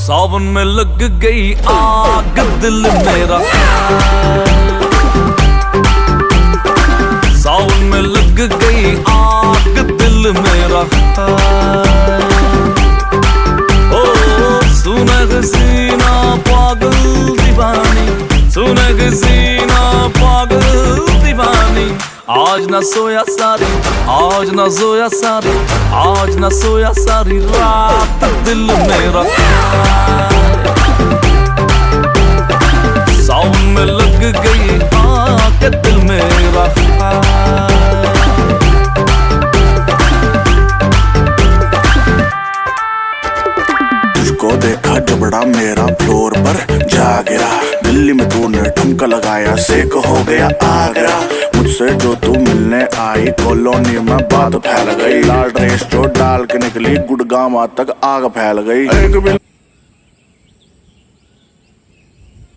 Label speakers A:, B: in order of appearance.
A: सावन में लग गई आग दिल मेरा, सावन में लग गई आग दिल मेरा। ओ सुनग सीना पागल दीवानी, सुनग सीना पागल दीवानी। आज न सोया सारी, आज न सोया सारी, आज न सोया सारी रात दिल मेरा। सावन में लग गई आग दिल मेरा।
B: तुझको देखा जबड़ा मेरा फ्लोर पर जा गिरा, दिल्ली में तूने ठुमका लगाया सेक हो गया आगरा। मुझसे जो तू मिलने आई कॉलोनी में बात फैल गई, लाल ड्रेस जो डाल के निकली गुड़गांव तक आग फैल गई।